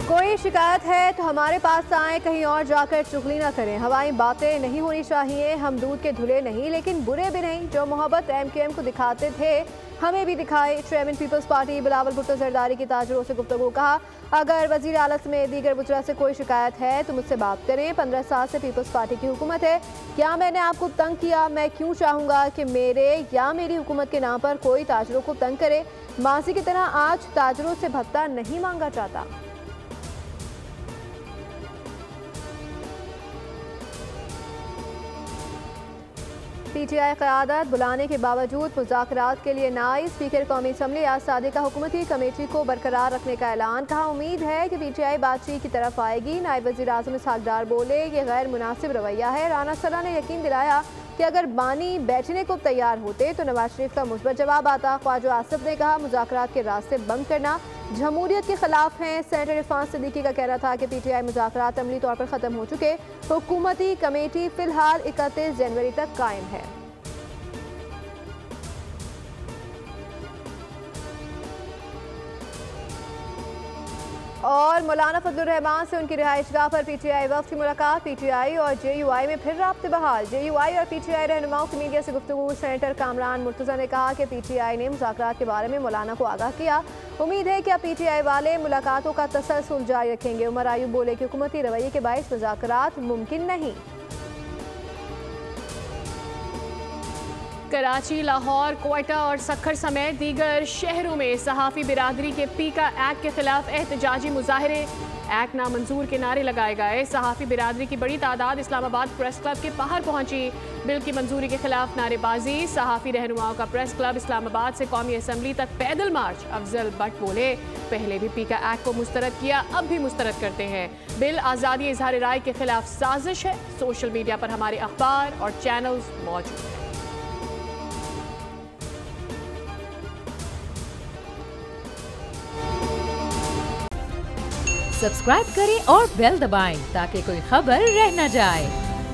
कोई शिकायत है तो हमारे पास आए, कहीं और जाकर चुगली ना करें। हवाई बातें नहीं होनी चाहिए। हम दूध के धुले नहीं लेकिन बुरे भी नहीं। जो मोहब्बत MKM को दिखाते थे हमें भी दिखाए। Chairman people's party Bilawal Bhutto Zardari की ताजरों से गुफ्तगू। कहा, अगर वजीर आला समेत दीगर बुजरा से कोई शिकायत है तो मुझसे बात करें। 15 साल से पीपल्स पार्टी की हुकूमत है। क्या मैंने आपको तंग किया? मैं क्यों चाहूँगा कि मेरे या मेरी हुकूमत के नाम पर कोई ताजरों को तंग करे। माजी की तरह आज ताजरों से भत्ता नहीं मांगा जाता। PTI क़यादत बुलाने के बावजूद मुज़ाकरात के लिए नाई। स्पीकर कौमी असम्बली आज सादिका हुकूमती कमेटी को बरकरार रखने का ऐलान। कहा, उम्मीद है कि PTI बातचीत की तरफ आएगी। नायब वज़ीर आज़म इसहाक़ डार बोले, ये गैर मुनासिब रवैया है। राना सरा ने यकीन दिलाया कि अगर बानी बैठने को तैयार होते तो नवाज शरीफ का मुस्बत जवाब आता। ख्वाजा आसिफ ने कहा, मुज़ाकरात के रास्ते बंद करना जमहूरियत के खिलाफ हैं। सेनेटर इरफान सिद्दीकी का कहना था कि PTI मुज़ाकरात अमली तौर पर ख़त्म हो चुके। हुकूमती कमेटी फ़िलहाल 31 जनवरी तक कायम है। और मौलाना फजलुर रहमान से उनकी रिहाइशगाह पर PTI वफ़द की मुलाकात। PTI और JUI में फिर राब्ते बहाल। JUI और PTI रहनुमाओं की मीडिया से गुफ्तगू। सेनेटर कामरान मुर्तज़ा ने कहा कि PTI ने मुज़ाकरात के बारे में मौलाना को आगाह किया। उम्मीद है कि अब PTI वाले मुलाकातों का तसलसल जारी रखेंगे। उमर आयूब बोले कि हुकूमती रवैये के बाइस मुज़ाकरात मुमकिन नहीं। कराची, लाहौर, क्वेटा और सक्खर समेत दीगर शहरों में सहाफ़ी बिरादरी के पीका एक्ट के खिलाफ एहतजाजी मुजाहरे। एक्ट नामंजूर के नारे लगाए गए। सहाफ़ी बिरादरी की बड़ी तादाद इस्लामाबाद प्रेस क्लब के बाहर पहुंची। बिल की मंजूरी के खिलाफ नारेबाजी। सहाफ़ी रहनुमाओं का प्रेस क्लब इस्लामाबाद से कौमी असम्बली तक पैदल मार्च। अफजल भट्ट बोले, पहले भी पीका एक्ट को मुस्तरद किया, अब भी मुस्तरद करते हैं। बिल आज़ादी इजहार राय के खिलाफ साजिश है। सोशल मीडिया पर हमारे अखबार और चैनल्स मौजूद हैं। सब्सक्राइब करें और बेल दबाएं ताकि कोई खबर रह न जाए।